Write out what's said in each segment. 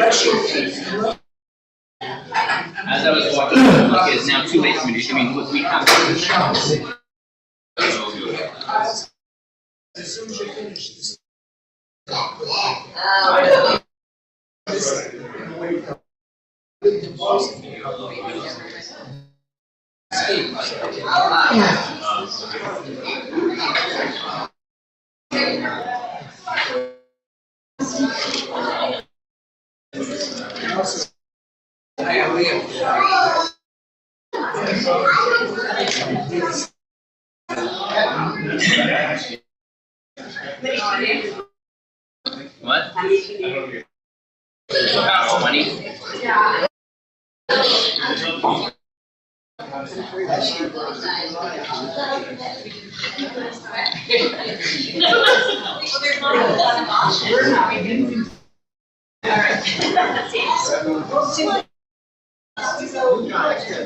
As I was walking, I'm like, it's now too late for me to, we have to do as soon as you finish this. What? 20? Yeah.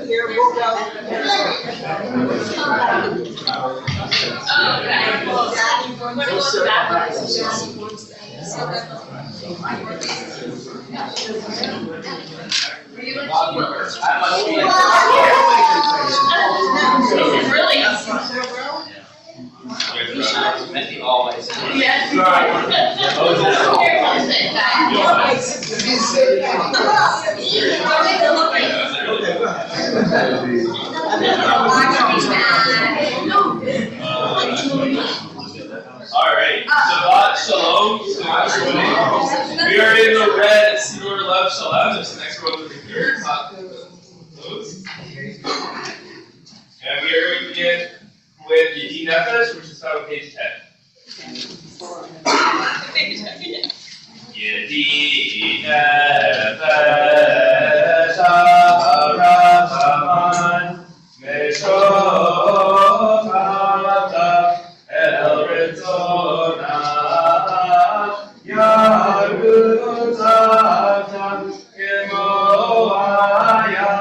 Here we'll go. Alright, Shabbat Shalom to everybody. We are in the red Siddur Lev Shalom. Just the next row over here. And we are going to begin with Yedi Nefesh, which is found on page 10. Yedi Nefesh HaRachaman Meshokata El Ritzona Yarutata Kemoaya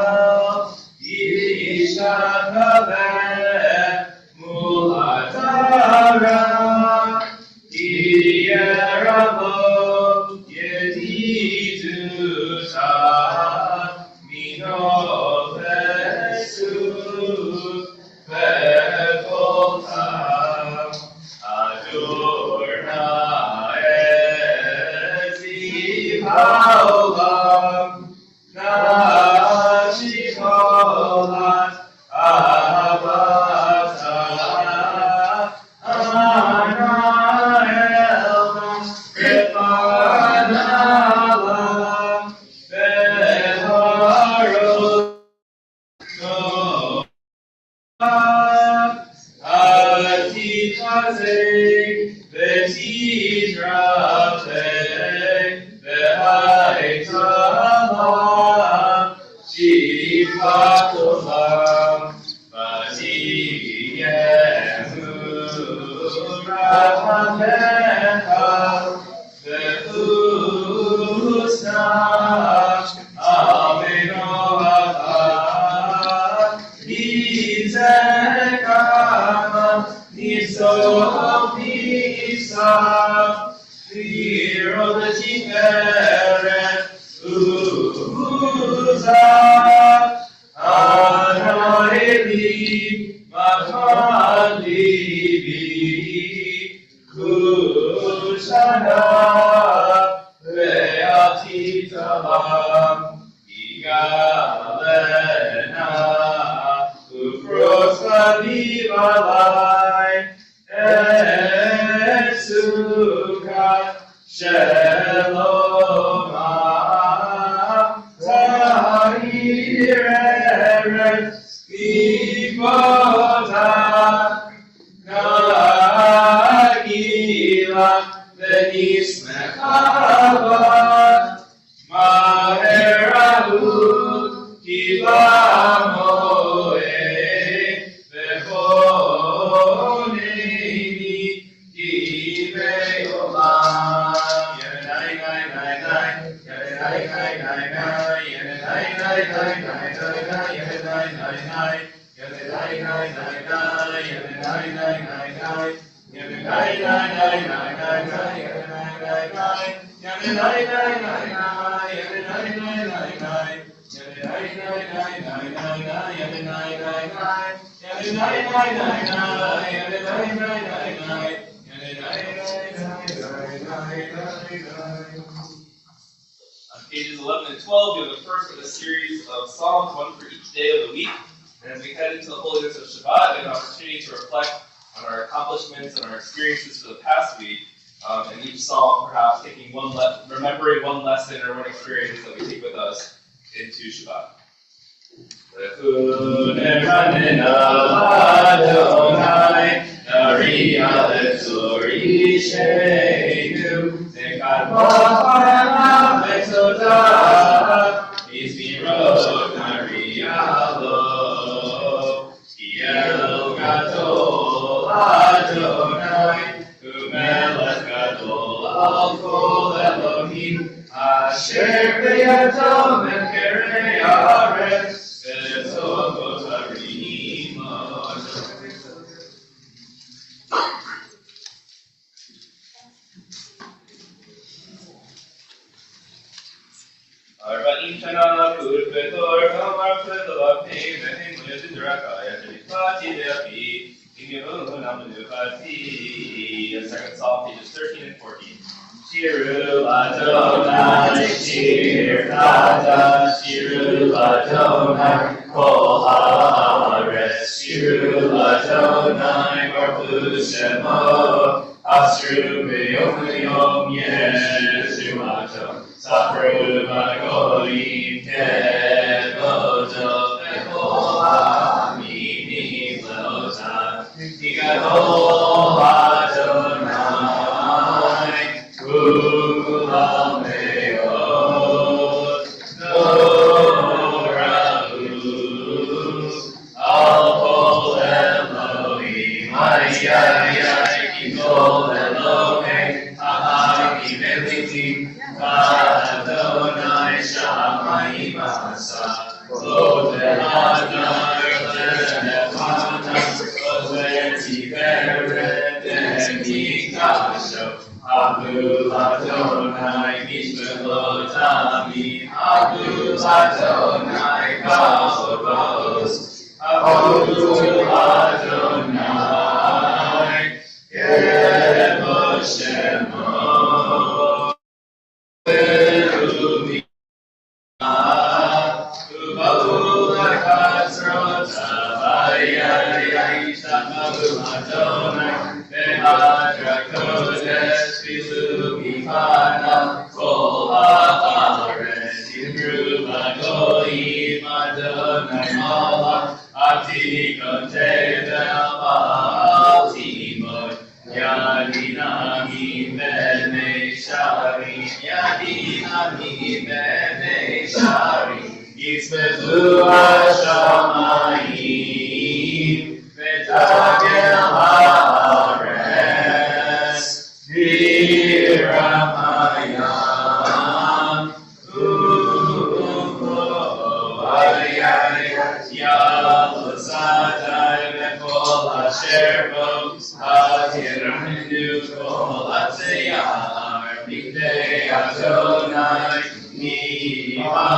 Yishakabe Mulatara Yerabo Yediduta Minovesu Vevolta Adorna Ezivaolam Nashikolat Avata Anaelma Kepanala Beharot No Atitazek Vetidratek Vehaitalam Shivatolam Vatiyemu Rahamecha Vehusna Amenocha Nizekama Nisopisa Viro the Tiferet Uza Anoeli Mahalibi Kushana Veatitalam Igalena Uprosvalivalai Esukat Sheloma Tahireret Vivota Nagila Venismekavat Maherahut Kivamoe Vechonemi Kiveolam Yenai Nai Nai Nai Yenai Nai Nai Nai Yenai Nai Nai Nai Nai Yenai Nai Nai Yenai Nai Nai Nai Yenai Nai Nai Nai Yenai Nai Nai Nai Nai Yenai Nai Nai Nai Yenai Nai Nai Nai On pages 11 and 12, we have the first in a series of Psalms, one for each day of the week. And as we head into the holiness of Shabbat, we have an opportunity to reflect on our accomplishments and our experiences for the past week. And each psalm, perhaps remembering one lesson or one experience that we take with us into Shabbat. Second Psalm, pages 13 and 14. Shiru Adonai, Shir Tata, Shiru Adonai, Kol Haaretz, Shiru Adonai, Baruch Shemo, Asru B'yom Yom Yeshuato, Sapru B'Goyim Kevodo, V'Kol Ha'aminim Leotan, Yigadol Adonai, Kulam Meod, Norahu, Al-Kol Elohim, Ay, Kol Elohim, Ahagim Elitim, Adonai Shamayim Asa, Od Adonai Le'Nefana, Od Tiferet Mikasho, Abu Adonai Mishmelot Amim, Abu Adonai Kavos, Abu Adonai Kevo Shemo, Berumi Ubahu Lakatzrota, Ayay Abu Adonai Behadra Kodesh Filu Mifana Kol Haaretz Yibru Bagoyim Adonai Malach Atikon Tevel Baal Timod Yadinami B'nei Shari Yadinami B'nei Shari Yitzmezu HaShamayim V'tagel Haaretz V'ram Hayam Yalosatai V'kol Asher Bo Hatiranu Kol Atzeyar B'kdei Adonai Niha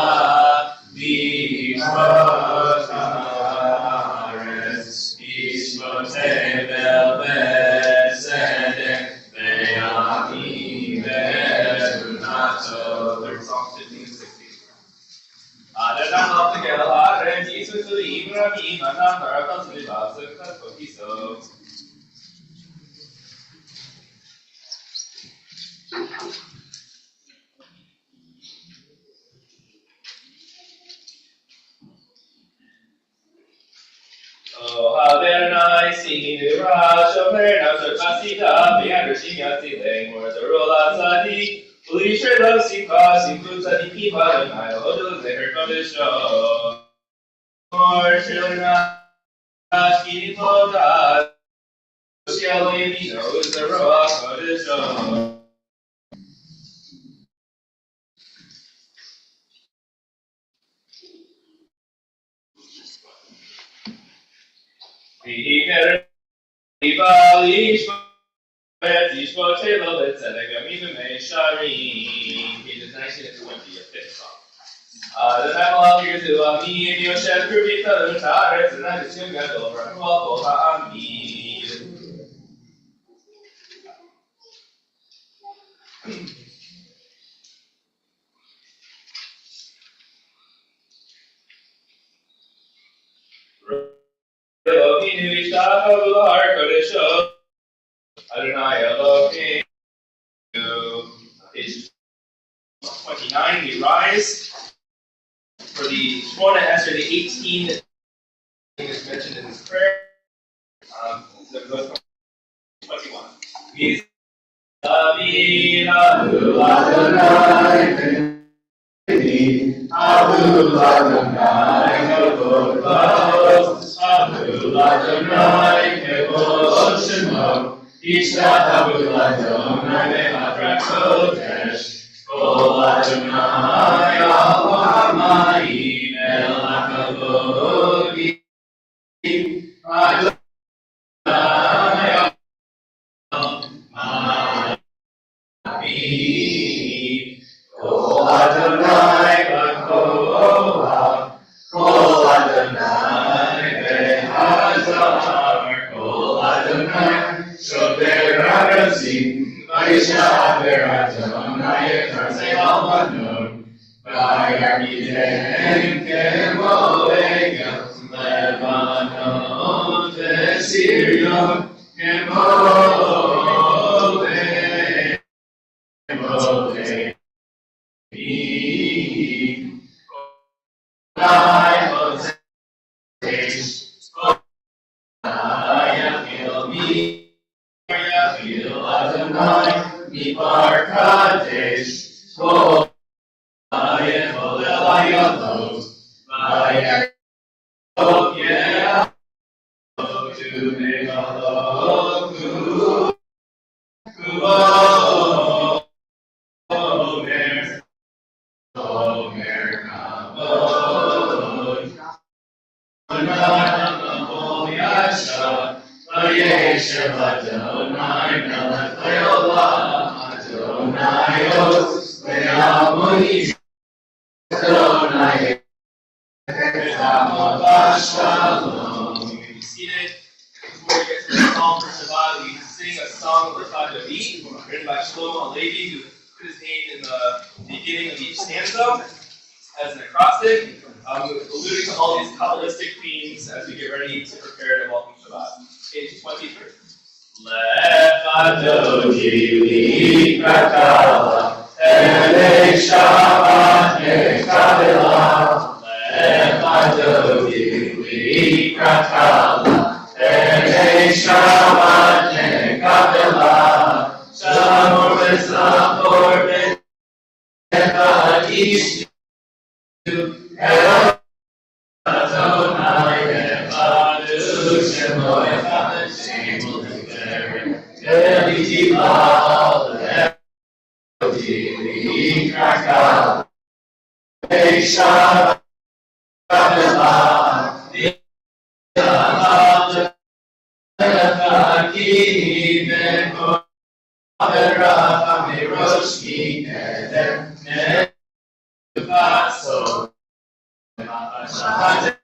V'ishvot Haaretz Ishvotei Vel B'Tzedek Ve'amim Be'emunato. Third Psalm 15 and 16. Adonai L'Tagel Haaretz Yisrael Ibrahim Anam Barakas Libav Zevkat Kokiso. Oh, Adonai, Sinu Ra, Shomer Nazar Kasita, Be'adrashim Yatzileng, Mordorol Atzadi, Ulisher Rav Simcha, Simchu Tzadikim Adonai, Odol Zeher Kodesho, Mor Shilna, Ashkini Todah, Shialo Yemino, Zeroa Kodesho. Pages 19 and 20 of 5th Psalm. 아드나와 기르와 미 요셉 그비터는 자를 드나 지금가도 라고 아미 Elohim Yishtahavu Har Kodesh Adonai Elohim. Page 29, we rise for the Shemona Esrei, the 18 that is mentioned in this prayer. So go from 21. He's Avi Ahu Adonai Ahu Adonai Kavod Vavos Ahu Adonai Kavod Shemo Yishtahavu Adonai Me'adrak Kodesh Kol Adonai Al Hamayim El HaKavod Adonai Al Hamayim Kol Adonai B'Koach Kol Adonai Be'Hazar Kol Adonai Shober HaRazim Vayishaber Adonai Ekarzei Al-Manon Vayargidem Kemoegel Lebanon Vesirion Kemoegel Midbar Kadesh, Kol Ayem Olel Ayalot, Vayar Yeh, to Megalot, Kuvo, Omer, Omer Kavod, Anam Yasha, Vayeshev Adonai Melech Leolam, Adonai Os, Le'amoni, Adonai, Le'amot Shalom. You can be seated. Before we get to the psalm for Shabbat, we sing a song of Lecha David, written by Shlomo Levi, who put his name in the beginning of each stanza as an acrostic, alluding to all these Kabbalistic themes as we get ready to prepare to welcome Shabbat. Page 23. Lecha David, Krakala, Elei Shabbat, Nekabela, Lecha David, Krakala, Elei Shabbat, Nekabela, Shalom V'Zachor V'Necha Ish Adonai Echadu Shemo Echad Hashem L'Tefer Eli Tilal Eli Krakal Eli Shabbat Kabbalah Tilal Echaki V'Kol Avera Miroshki Neder Nevaso Lecha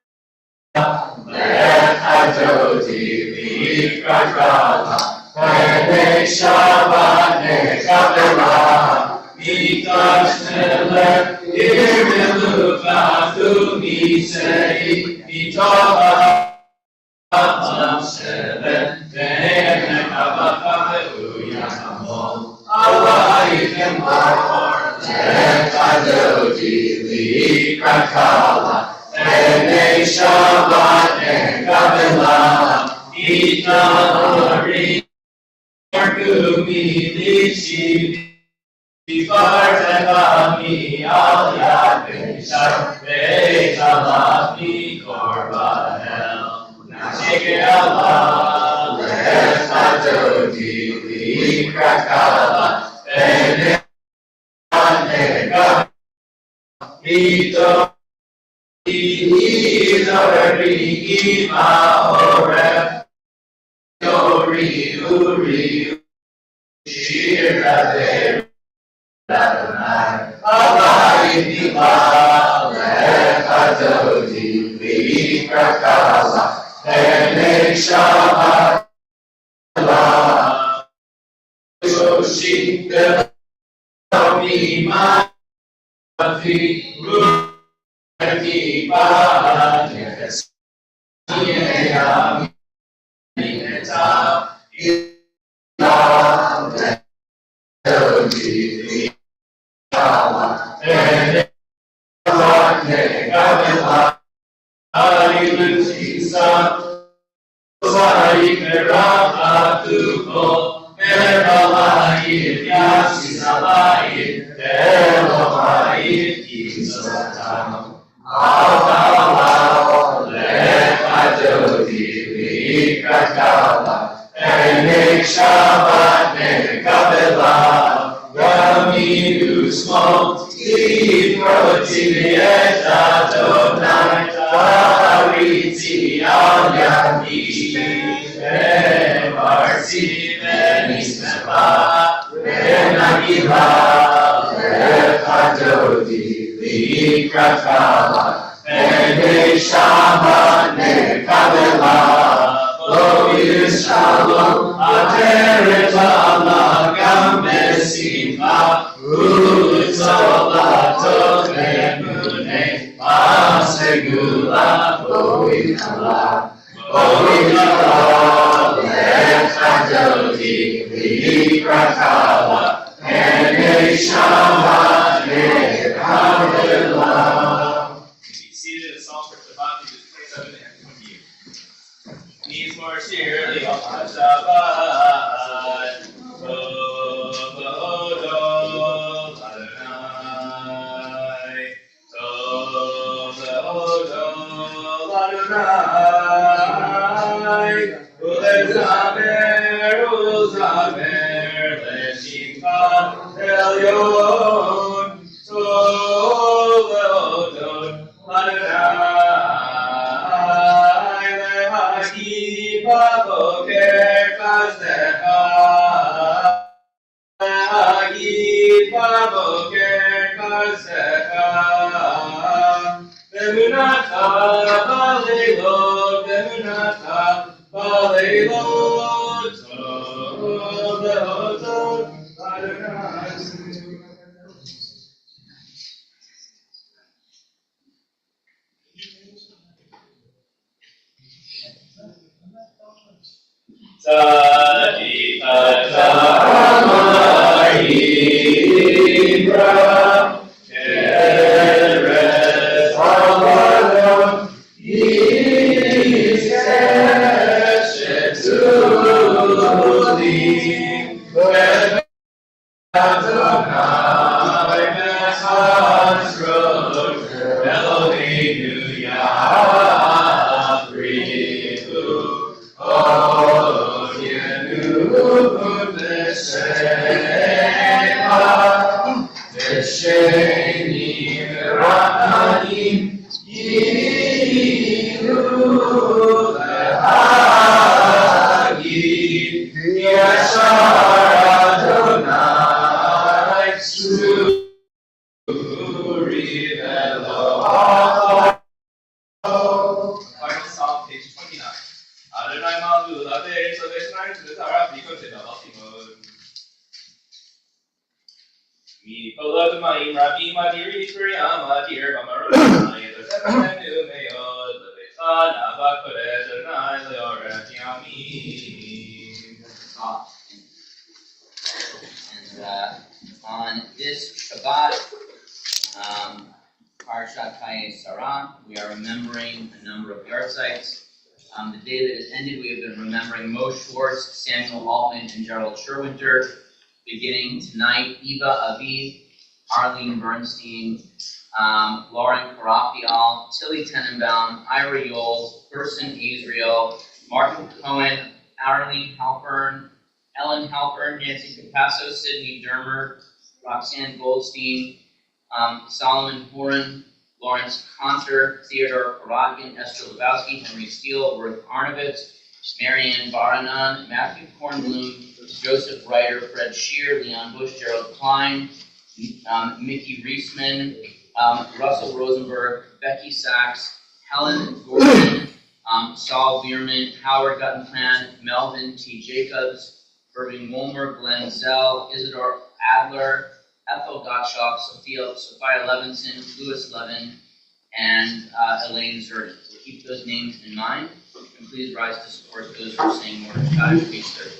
David, Krakala, Elei Shabbat, Nekabela, Mitash Melech, Irmilu V'Atu Misei, Mitoch Ha'am Shevet, Ve'ech Nekabata Ve'uya Hamol, Allah Yichem Ha'or, Lecha David, Krakala, Elei Shabbat, Nekabela, Itanori, Yarkumi, Lishi, Bifar Tefami, Al Yad, Beishar, Beitalafi, Korbanel, Nashike Allah, Lecha David, Krakala, Elei Shabbat, Nekabela, Izori Ma'oref, Yori Uri, Shir Adonai, Allah Yitibal, Shabbat Yoshi Devima Afi Ruki Banes Yam Ineta Ila Melody Kala and Kabila Ayun Tisa Sai Meratuko Meralai Yasisalai Elohai Kisatam Alkala Lekadodi Vikakala Enek Shabbat Nekabela Yaminu Smot Liproti Adonai Tariti Al Yami Marci Benisma Benagila Lekadodi Vikakala Neshama Nekabela Lo Yishalom Ateretala Gamesima Uzola Tokemune Masegula Boikala Boikala Lekadodi Vikakala Neshama Nekabela. Seated in Psalm for Shabbat, pages 27 and 28. Needs more cheerily on Shabbat. Tovodol Adonai. Tovodol Adonai. Ulezamer, Uzamer, Leshimcha Elyon. Tovodol Adonai lehagi baboker kasecha lehagi baboker kasecha bemunata baleilot tovodol Adonai. On this Shabbat, Parshat Chayei Sarah, we are remembering a number of yard sites. The day that has ended, we have been remembering Mo Schwartz, Samuel Altman, and Gerald Sherwinter. Beginning tonight, Eva Aviv, Arlene Bernstein, Lauren Karafial, Tilly Tenenbaum, Ira Yoles, Gerson Israel, Martin Cohen, Arlene Halpern, Ellen Halpern, Nancy Capasso, Sydney Dermer, Roxanne Goldstein, Solomon Horan, Lawrence Conter, Theodore Karatkin, Esther Lebowski, Henry Steele, Ruth Arnovitz, Marianne Baranan, Matthew Kornblum, Joseph Ryder, Fred Shear, Leon Bush, Gerald Klein, Mickey Reisman, Russell Rosenberg, Becky Sachs, Helen Gordon, Saul Bierman, Howard Guttenplan, Melvin T. Jacobs, Irving Wolmer, Glenn Zell, Isidore Adler, Ethel Gottschalk, Sophia Levinson, Louis Levin, and Elaine Zerden. So keep those names in mind, and please rise to support those who are saying more God at page 30.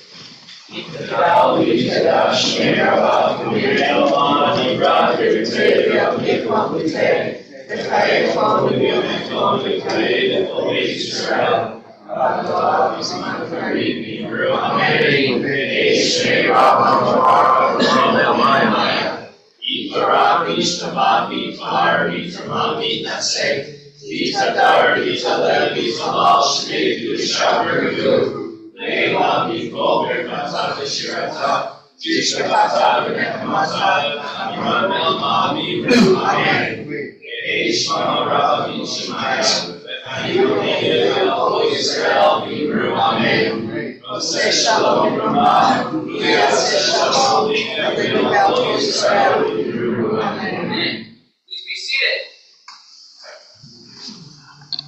Please be seated.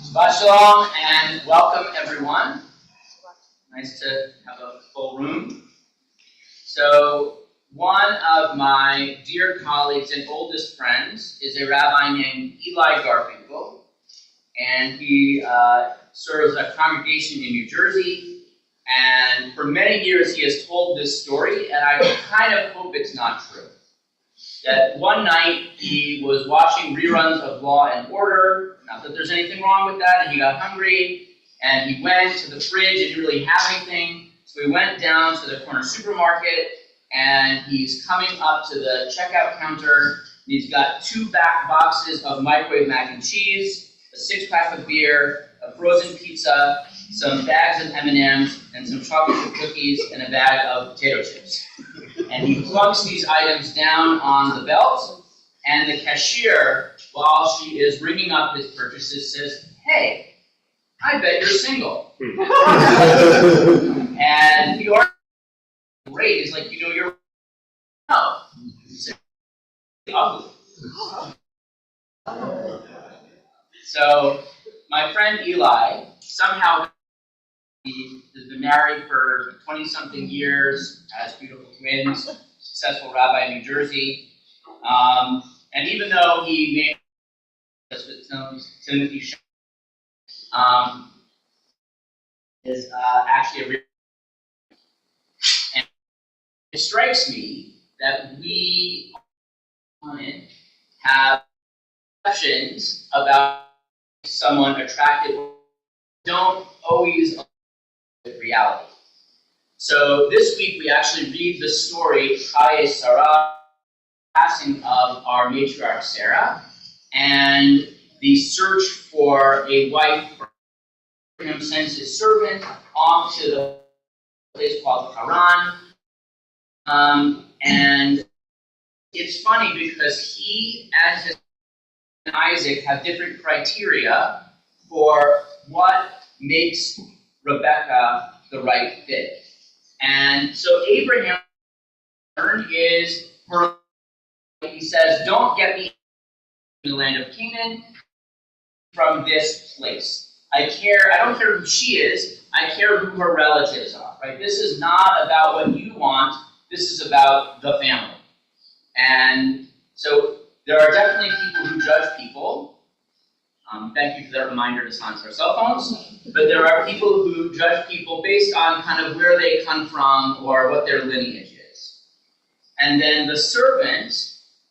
Shabbat Shalom and welcome everyone. Nice to have a full room. So one of my dear colleagues and oldest friends is a rabbi named Eli Garfinkel, and he serves a congregation in New Jersey, and for many years he has told this story, and I kind of hope it's not true. That one night he was watching reruns of Law and Order, not that there's anything wrong with that, and he got hungry, and he went to the fridge and didn't really have anything, so he went down to the corner supermarket, and he's coming up to the checkout counter, and he's got 2 back boxes of microwave mac and cheese, a 6-pack of beer, a frozen pizza, some bags of M&Ms, and some chocolate chip cookies, and a bag of potato chips. And he plunks these items down on the belt, and the cashier, while she is ringing up his purchases, says, "Hey, I bet you're single." And the argument is great. It's like, you're no. It's ugly. So my friend Eli somehow has been married for 20-something years, has beautiful twins, successful rabbi in New Jersey. And even though he made us with Timothy is actually a real, and it strikes me that we have questions about someone attractive don't always with reality. So this week we actually read the story Chaye Sarah, passing of our matriarch Sarah, and the search for a wife. Abraham sends his servant off to the place called Haran, and it's funny because he and his son Isaac have different criteria for what makes Rebecca the right fit. And so Abraham is her. He says, "Don't get me in the land of Canaan from this place. I don't care who she is, I care who her relatives are." Right? This is not about what you want, this is about the family. And so there are definitely people who judge people. Thank you for that reminder to silence our cell phones. But there are people who judge people based on kind of where they come from or what their lineage is. And then the servant,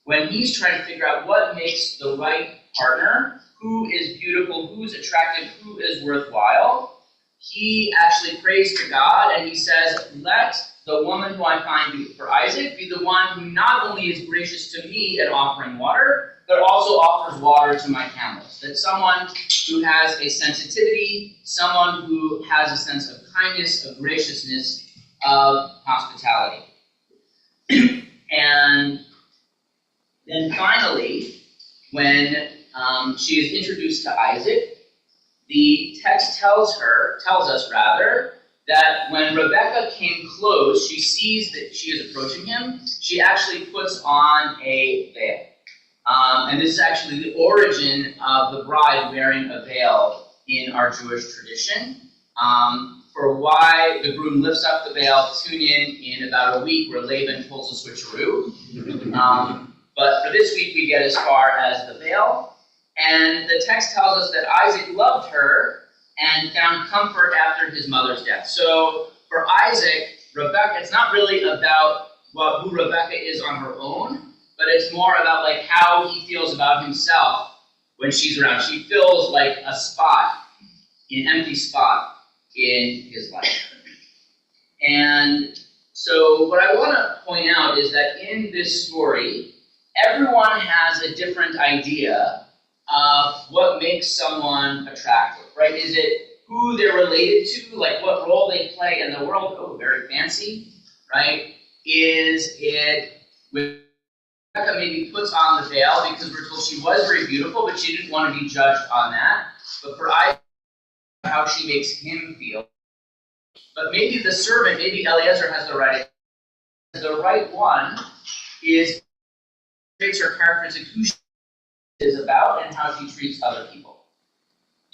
when he's trying to figure out what makes the right partner, who is beautiful, who's attractive, who is worthwhile, he actually prays to God and he says, "Let the woman who I find for Isaac be the one who not only is gracious to me at offering water, but also offers water to my camels." That someone who has a sensitivity, someone who has a sense of kindness, of graciousness, of hospitality. And then finally, when she is introduced to Isaac, the text tells us that when Rebecca came close, she sees that she is approaching him, she actually puts on a veil. And this is actually the origin of the bride wearing a veil in our Jewish tradition. For why the groom lifts up the veil, tune in about a week where Laban pulls a switcheroo. But for this week, we get as far as the veil. And the text tells us that Isaac loved her and found comfort after his mother's death. So for Isaac, Rebecca, it's not really about who Rebecca is on her own, but it's more about like how he feels about himself when she's around. She fills like an empty spot in his life. And so what I want to point out is that in this story, everyone has a different idea of what makes someone attractive, right? Is it who they're related to, like what role they play in the world? Oh, very fancy, right? Is it when Rebecca maybe puts on the veil because we're told she was very beautiful, but she didn't want to be judged on that. But for Isaac, how she makes him feel. But maybe the servant, maybe Eliezer has the right. The right one is traits or characteristics who she is about and how she treats other people.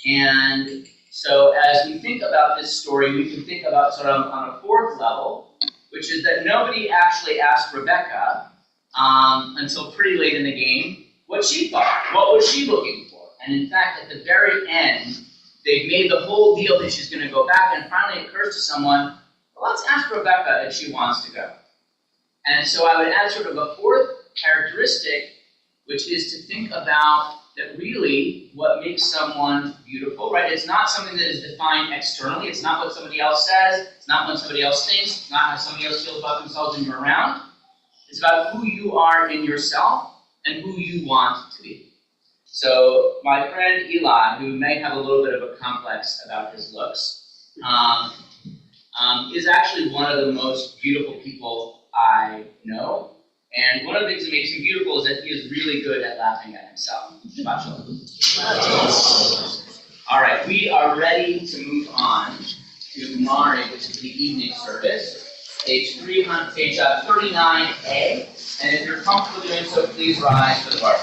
And so as we think about this story, we can think about sort of on a fourth level, which is that nobody actually asked Rebecca until pretty late in the game what she thought. What was she looking for? And in fact, at the very end, they've made the whole deal that she's going to go back, and finally it occurs to someone, well, let's ask Rebecca if she wants to go. And so I would add sort of a fourth characteristic, which is to think about that really what makes someone beautiful, right? It's not something that is defined externally. It's not what somebody else says. It's not what somebody else thinks. It's not how somebody else feels about themselves when you're around. It's about who you are in yourself and who you want to be. So my friend Eli, who may have a little bit of a complex about his looks, is actually one of the most beautiful people I know. And one of the things that makes him beautiful is that he is really good at laughing at himself. All right, we are ready to move on to Mari, which is the evening service, page 39A. And if you're comfortable doing so, please rise for the bar.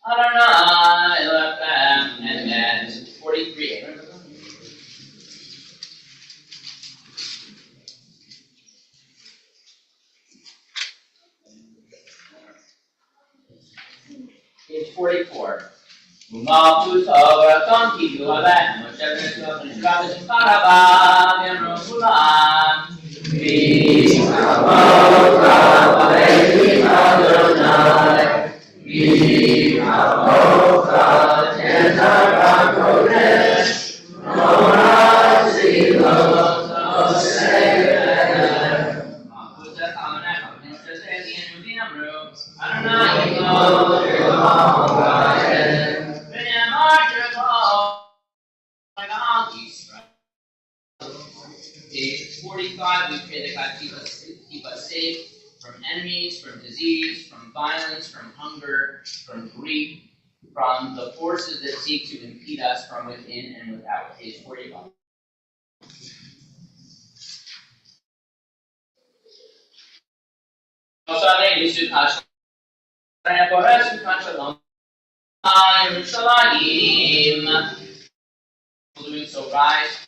Adonai Elohim, and then 43. Page 44. Umalchus Ha'oraton Kidu Alem, Moshe B'Yisrael B'Nishkav B'Shikarabah, Yemro Kulan. V'Yisrael Aleichem Adonai, V'Yisrael Tetar HaKodesh, Norah Zilot Oseh. Malchus HaKavanech, HaKodesh Ezin Udim Amru, Adonai Yigol Page 45, we pray that God keep us safe from enemies, from disease, from violence, from hunger, from grief, from the forces that seek to impede us from within and without. Page 45. Doing so, rise.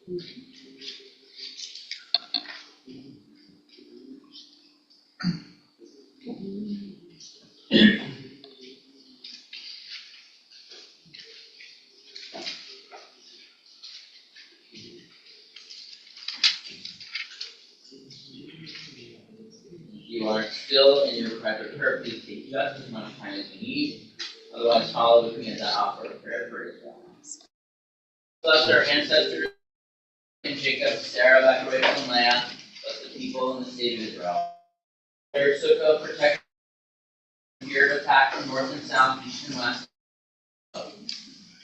You are still in your private prayer. Please take just as much time as you need. Otherwise, follow with me as I offer a prayer for Israel. Bless our ancestors and Jacob, Sarah, Rachel, and Leah. Bless the people in the state of Israel. Their sukkah protect fear of attack from north and south, east and west.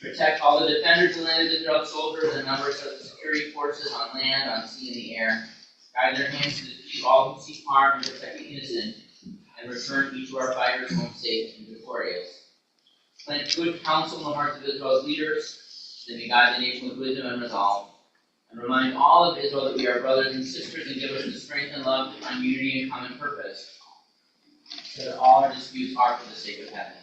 Protect all the defenders of the land of Israel, soldiers and members of the security forces on land, on sea, and the air. Guide their hands to defeat all who seek harm and protect the innocent, and return each of our fighters home safe and victorious. Plant good counsel in the hearts of Israel's leaders, that may guide the nation with wisdom and resolve. And remind all of Israel that we are brothers and sisters, and give us the strength and love to find unity and common purpose, so that all our disputes are for the sake of heaven.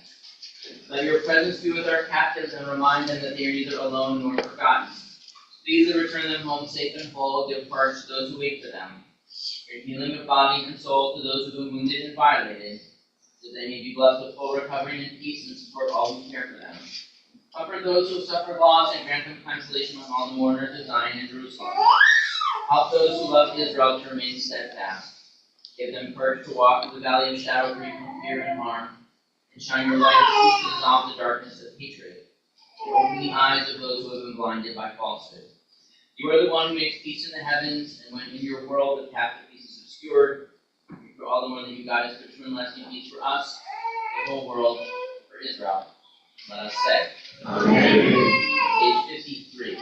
Let your presence be with our captives, and remind them that they are neither alone nor forgotten. Please return them home safe and full. Give courage to those who wait for them. Your healing of body and soul to those who have been wounded and violated, that they may be blessed with full recovery and peace, and support all who care for them. Comfort those who have suffered loss, and grant them consolation with all the mourners of Zion and Jerusalem. Help those who love Israel to remain steadfast. Give them courage to walk through the valley of shadow free from fear and harm, and shine your light of peace to dissolve the darkness of hatred. Open the eyes of those who have been blinded by falsehood. You are the one who makes peace in the heavens, and when in your world the path of peace is obscured, for all the more that you guide us to true and lasting peace for us, the whole world, for Israel. Let us say, Amen. Page 53.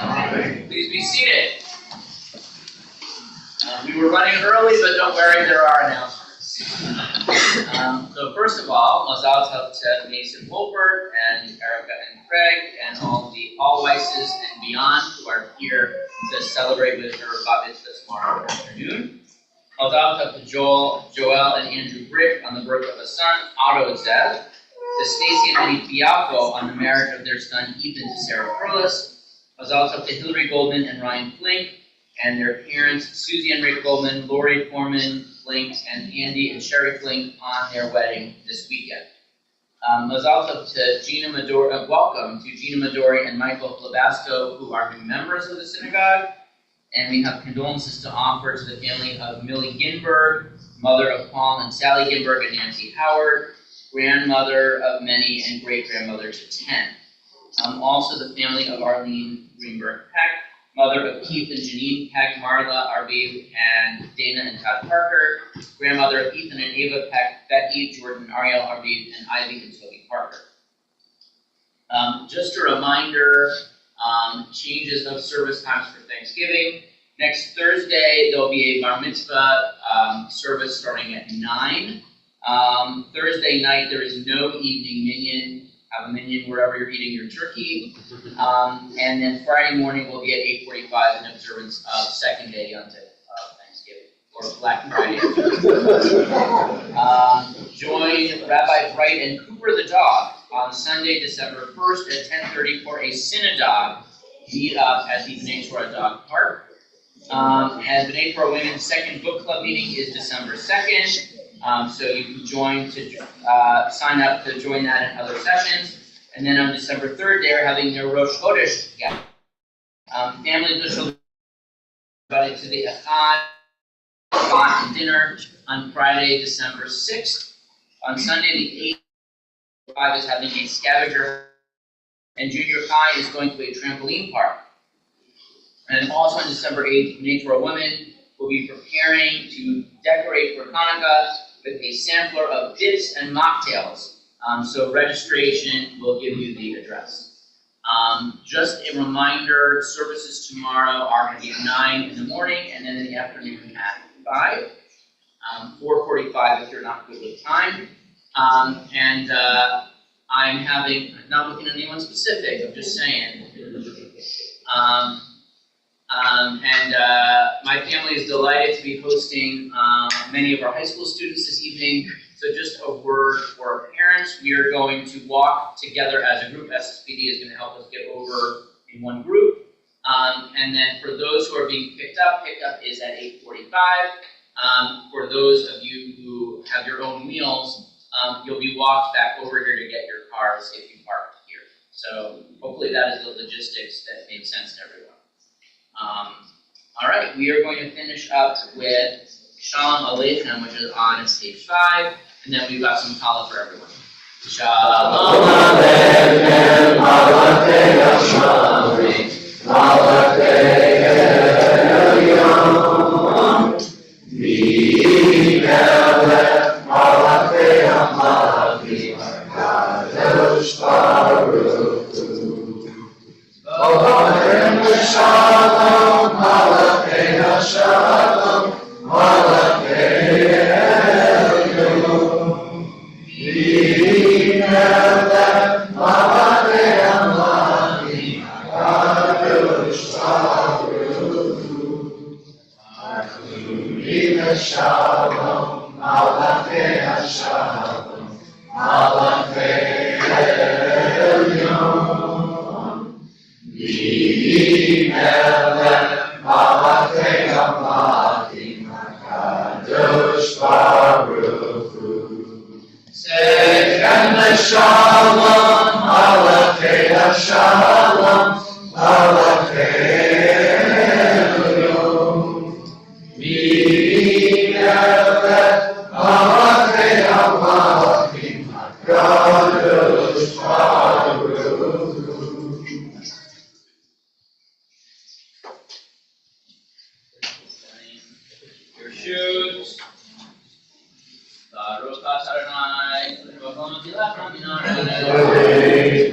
Amen. Please be seated. We were running early, but don't worry, there are announcements. So first of all, Mazal Tov to Mason Wolford and Erica and Craig and all the Allweises and beyond who are here to celebrate with her Bat Mitzvah tomorrow afternoon. Mazal Tov to Joel and Andrew Brick on the birth of a son, Otto Zev. To Stacy and Eddie Fialco on the marriage of their son Ethan to Sarah Perlis. Mazal tov to Hillary Goldman and Ryan Flink, and their parents, Susie and Rick Goldman, Lori Foreman Flink, and Andy and Sherry Flink on their wedding this weekend. Mazal tov to Gina Midori, welcome to Gina Midori and Michael Labasco, who are new members of the synagogue. And we have condolences to offer to the family of Millie Ginberg, mother of Paul and Sally Ginberg and Nancy Howard, grandmother of many and great-grandmother to 10. Also the family of Arlene Greenberg Peck, mother of Keith and Janine Peck, Marla, Arviv, and Dana and Todd Parker, grandmother of Ethan and Ava Peck, Becky, Jordan, Ariel, Arviv, and Ivy and Toby Parker. Just a reminder, changes of service times for Thanksgiving. Next Thursday, there'll be a bar mitzvah service starting at 9. Thursday night, there is no evening minyan. Have a minyan wherever you're eating your turkey. And then Friday morning will be at 8:45 in observance of second day of Thanksgiving, or Black Friday. Join Rabbi Bright and Cooper the dog on Sunday, December 1st at 10:30 for a synagogue meet up at the B'nai Torah Dog Park. And B'nai Torah Women's second book club meeting is December 2nd. So you can join to sign up to join that and other sessions. And then on December 3rd, they're having their Rosh Chodesh gathering. Families will show invited to the Echad dinner on Friday, December 6th. On Sunday, the 8th, 5 is having a scavenger, and junior high is going to a trampoline park. And also on December 8th, B'nai Torah women will be preparing to decorate for Hanukkah with a sampler of dips and mocktails. So registration will give you the address. Just a reminder, services tomorrow are going to be at 9 in the morning and then in the afternoon at 5. 4:45 if you're not good with time. I'm not looking at anyone specific, I'm just saying. My family is delighted to be hosting many of our high school students this evening. So just a word for our parents. We are going to walk together as a group. SSPD is going to help us get over in one group. And then for those who are being picked up is at 8:45. For those of you who have your own wheels, you'll be walked back over here to get your cars if you parked here. So hopefully that is the logistics that made sense to everyone. All right, we are going to finish up with Shalom Aleichem, which is on page 5, and then we've got some call for everyone. Shalom Aleichem, Malachei Hashamrim, Malachei Elyon, V'melech Malachei HaMalachim, Kadosh Baruch Hu. Malachei Shalom, Malachei Hashalom, Malachei Elyon, V'melech Malachei HaMalachim, Kadosh Baruch Hu. Malachei Shalom, Malachei Hashalom, Malachei Elyon, V'melech Malachei HaMalachim, Kadosh Baruch Hu. Sechem Shalom, Malachei Hashalom, Malachei Elyon, V'melech Malachei HaMalachim, Kadosh Baruch Hu. Your shoes. Baruch Adonai, Baruch Adonai.